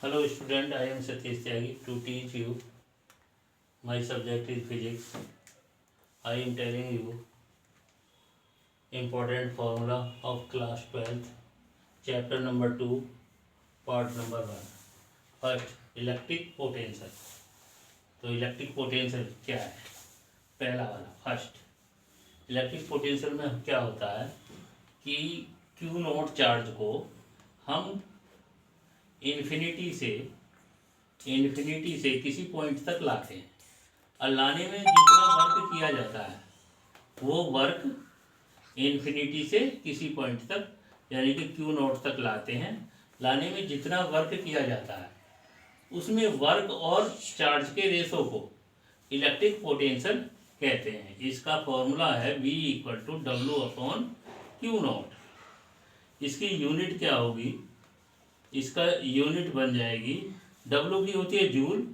Hello student, I am Satish Tyagi to teach you. My subject is physics. I am telling you important formula of class 12th, chapter number 2, part number 1. First, electric potential. तो electric potential क्या है? पहला वाला first. Electric potential में क्या होता है कि क्यू नॉट चार्ज को हम इन्फिनिटी से किसी पॉइंट तक लाते हैं और लाने में जितना वर्क किया जाता है वो वर्क इन्फिनिटी से किसी पॉइंट तक यानी कि क्यू नॉट तक लाते हैं. लाने में जितना वर्क किया जाता है उसमें वर्क और चार्ज के रेशो को इलेक्ट्रिक पोटेंशियल कहते हैं. इसका फॉर्मूला है V = W/Q0. इसकी यूनिट क्या होगी? इसका यूनिट बन जाएगी, W की होती है जूल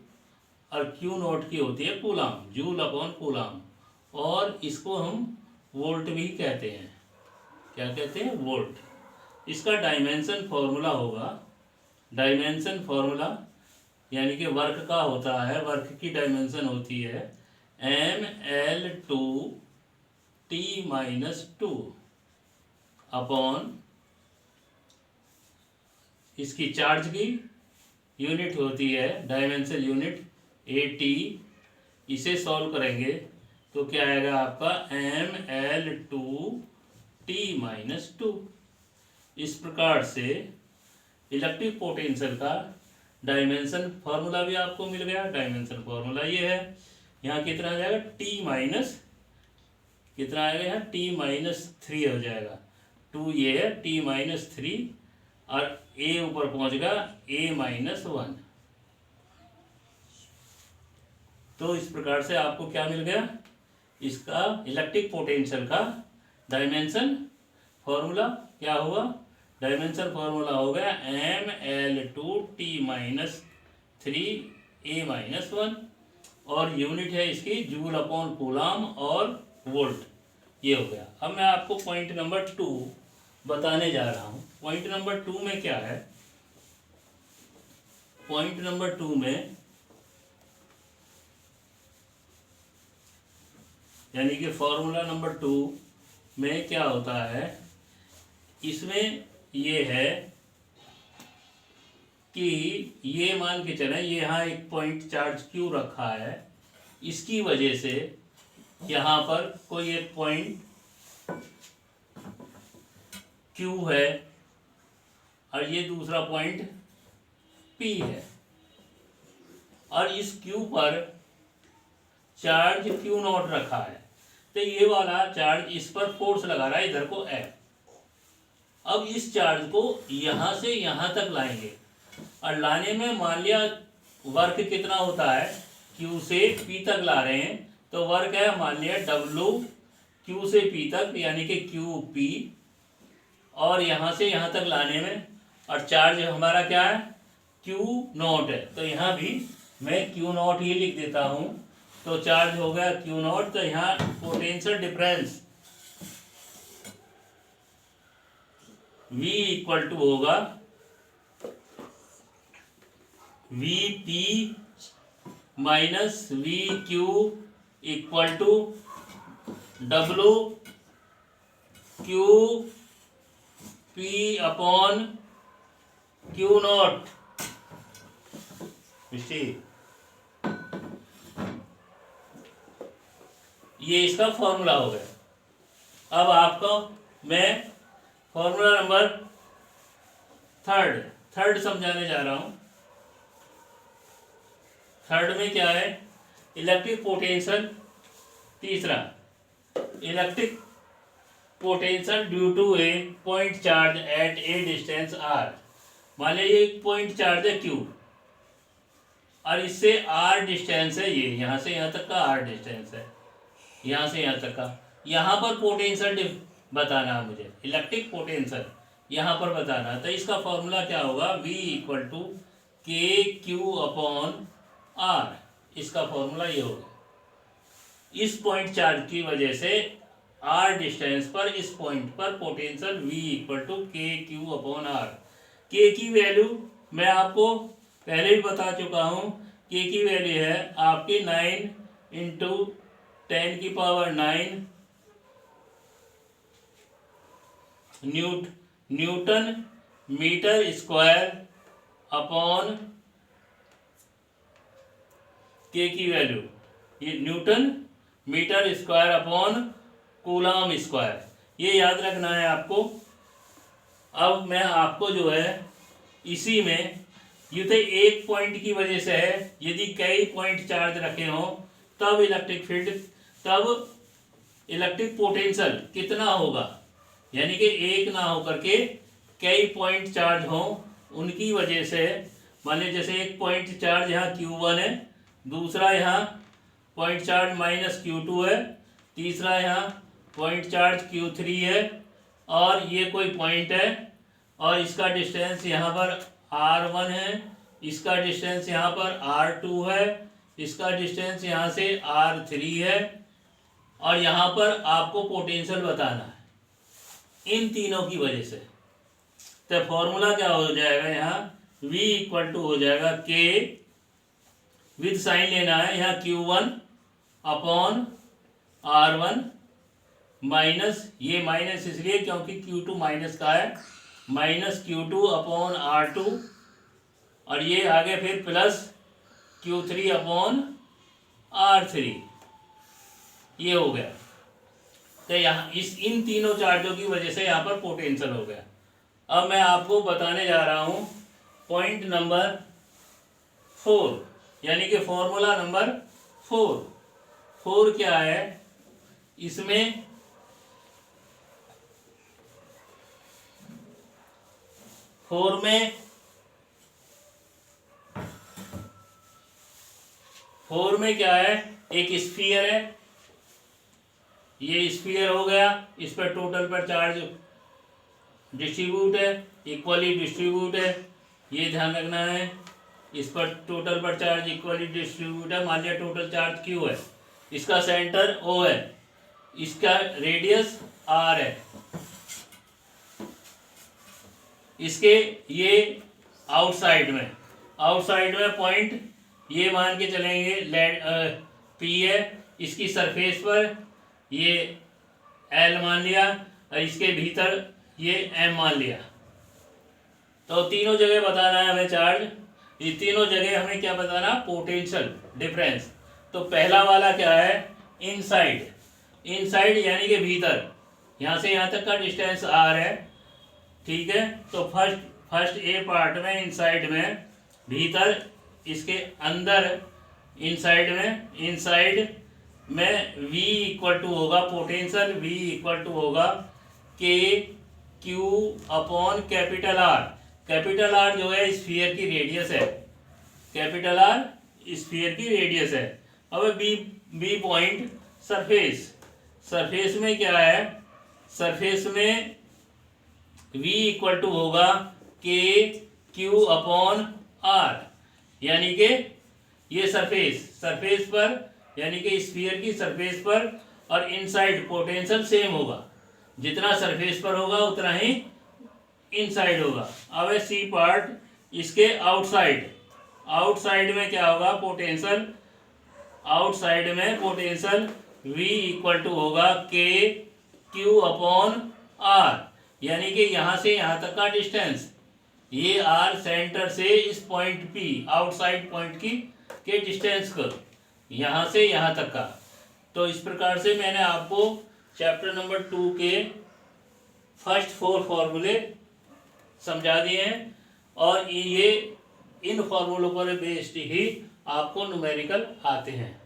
और Q0 की होती है कूलाम, जूल/कूलाम. और इसको हम वोल्ट भी कहते हैं. क्या कहते हैं? वोल्ट. इसका डायमेंशन फॉर्मूला होगा, डायमेंशन फॉर्मूला यानी कि वर्क का होता है, वर्क की डायमेंशन होती है mL2T-2 अपॉन इसकी चार्ज की यूनिट होती है, डायमेंशन यूनिट AT. इसे सॉल्व करेंगे तो क्या आएगा आपका mL2T-2. इस प्रकार से इलेक्ट्रिक पोटेंशियल का डायमेंशन फार्मूला भी आपको मिल गया. डायमेंशन फार्मूला ये है. यहाँ कितना आ जाएगा? कितना आएगा यहाँ? T-3 हो जाएगा. 2 ये है, T-3 और A ऊपर पहुंचेगा A-1. तो इस प्रकार से आपको क्या मिल गया? इसका इलेक्ट्रिक पोटेंशियल का डायमेंशन फॉर्मूला क्या हुआ? डायमेंशन फॉर्मूला हो गया mL2T-3A-1 और यूनिट है इसकी जूल/कूलाम और वोल्ट. ये हो गया. अब मैं आपको पॉइंट नंबर 2 बताने जा रहा हूँ. पॉइंट नंबर 2 में क्या है? पॉइंट नंबर 2 में यानी कि फॉर्मूला नंबर 2 में क्या होता है? इसमें ये है कि ये मान के चलें यहाँ एक पॉइंट चार्ज क्यू रखा है. इसकी वजह से यहाँ पर कोई एक पॉइंट Q है और ये दूसरा पॉइंट P है और इस Q पर चार्ज Q0 रखा है. तो ये वाला चार्ज इस पर फोर्स लगा रहा है, इधर को F. अब इस चार्ज को यहाँ से यहाँ तक लाएंगे और लाने में मान लिया वर्क कितना होता है? Q से P तक ला रहे हैं तो वर्क है मान लिया W Q से P तक यानी कि QP. और यहाँ से यहाँ तक लाने में और चार्ज हमारा क्या है? Q0 है. तो यहाँ भी मैं Q0 ही लिख देता हूँ. तो चार्ज हो गया Q0. तो यहाँ पोटेंशियल डिफरेंस V = होगा VP - VQ = WQP/Q0. ये इसका फॉर्मूला हो गया. अब आपको मैं फॉर्मूला नंबर थर्ड समझाने जा रहा हूं. थर्ड में क्या है? Electric potential. तीसरा, electric potential due to a point charge at a distance R. मान लीजिए एक पॉइंट चार्ज है Q और इससे R डिस्टेंस है. ये यहाँ से यहाँ तक का R डिस्टेंस है, यहाँ से यहाँ तक का. यहाँ पर पोटेंशियल बताना है मुझे, इलेक्ट्रिक पोटेंशियल यहाँ पर बताना. तो इसका फॉर्मूला क्या होगा? V = KQ/R. इसका फॉर्मूला ये होगा. इस पॉइंट चार्ज की वजह से R डिस्टेंस पर इस पॉइंट पर पोटेंशियल V = KQ/R. K की वैल्यू मैं आपको पहले भी बता चुका हूँ, के की वैल्यू है आपकी 9 into 10⁹ newton metre square upon के की वैल्यू, ये newton metre square upon coulomb square, ये याद रखना है आपको। अब मैं आपको जो है इसी में ये तो एक पॉइंट की वजह से है, यदि कई पॉइंट चार्ज रखे हों तब इलेक्ट्रिक फील्ड, तब इलेक्ट्रिक पोटेंशियल कितना होगा, यानी कि एक ना होकर के कई पॉइंट चार्ज हों, उनकी वजह से मान लीजिए जैसे एक पॉइंट चार्ज यहाँ Q1 है, दूसरा यहाँ पॉइंट चार्ज -Q2 है, तीसरा यहाँ पॉइंट चार्ज Q3 है, और ये कोई पॉइंट है और इसका डिस्टेंस यहाँ पर R1 है, इसका डिस्टेंस यहाँ पर R2 है, इसका डिस्टेंस यहाँ से R3 है, और यहाँ पर आपको पोटेंशियल बताना है इन तीनों की वजह से। तो फॉर्मूला क्या हो जाएगा, यहाँ V इक्वल टू हो जाएगा K, विद साइन लेना है यहाँ Q1 अपॉन R1 माइनस, ये माइनस इसलिए क्योंकि Q2 माइनस का है, माइनस Q2 अपॉन R2, और ये आगे फिर प्लस Q3 अपॉन R3, ये हो गया। तो यहाँ इन तीनों चार्जों की वजह से यहाँ पर पोटेंशियल हो गया। अब मैं आपको बताने जा रहा हूँ पॉइंट नंबर 4, यानी कि फॉर्मूला नंबर 4 क्या है, इसमें फोर में क्या है, एक स्फीयर है, ये स्फीयर हो गया, इस पर टोटल पर चार्ज डिस्ट्रीब्यूट है, इक्वली डिस्ट्रीब्यूट है, ये ध्यान रखना है। इस पर टोटल पर चार्ज इक्वली डिस्ट्रीब्यूट है, मान लिया टोटल चार्ज Q है, इसका सेंटर O है, इसका रेडियस R है, इसके ये आउटसाइड में पॉइंट ये मान के चलेंगे P है, इसकी सरफेस पर ये L मान लिया, और इसके भीतर ये M मान लिया। तो तीनों जगह बताना है हमें चार्ज, ये तीनों जगह हमें क्या बताना, पोटेंशियल डिफरेंस। तो पहला वाला क्या है, इनसाइड यानी कि भीतर, यहाँ से यहाँ तक का डिस्टेंस R है, ठीक है। तो फर्स्ट ए पार्ट में इनसाइड में, भीतर इसके अंदर इनसाइड में V इक्वल टू होगा, पोटेंशियल V इक्वल टू होगा K Q upon capital R। Capital R जो है स्फीयर की रेडियस है, कैपिटल R स्फीयर की रेडियस है। अब बी पॉइंट सरफेस में क्या है, सरफेस में V इक्वल टू होगा K Q अपॉन R, यानी कि ये सरफेस पर, यानी कि स्फीयर की सरफेस पर, और इनसाइड पोटेंशियल सेम होगा, जितना सरफेस पर होगा उतना ही इनसाइड होगा। अब सी पार्ट, इसके आउटसाइड में क्या होगा, पोटेंशियल V इक्वल टू होगा K Q अपॉन R, यानी कि यहाँ से यहाँ तक का डिस्टेंस, ये R सेंटर से इस पॉइंट P, आउटसाइड पॉइंट के डिस्टेंस को, यहाँ से यहाँ तक का। तो इस प्रकार से मैंने आपको चैप्टर नंबर 2 के फर्स्ट 4 फॉर्मूले समझा दिए हैं, और ये इन फॉर्मूलों पर बेस्ड ही आपको न्यूमेरिकल आते हैं,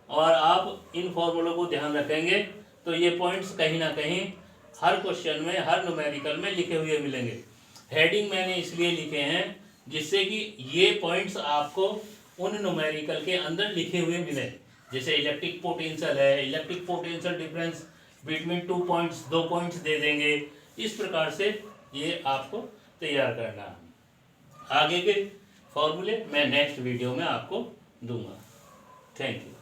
और आप इन फॉर्मूलों को ध्यान रखेंगे तो ये पॉइंट्स कहीं ना कहीं हर क्वेश्चन में, हर न्यूमेरिकल में लिखे हुए मिलेंगे। हेडिंग मैंने इसलिए लिखे हैं जिससे कि ये पॉइंट्स आपको उन न्यूमेरिकल के अंदर लिखे हुए मिले, जैसे इलेक्ट्रिक पोटेंशियल है, electric potential difference between 2 points, 2 points दे देंगे। इस प्रकार से ये आपको तैयार करना है। आगे के फॉर्मूले मैं नेक्स्ट वीडियो में आपको दूंगा। Thank you.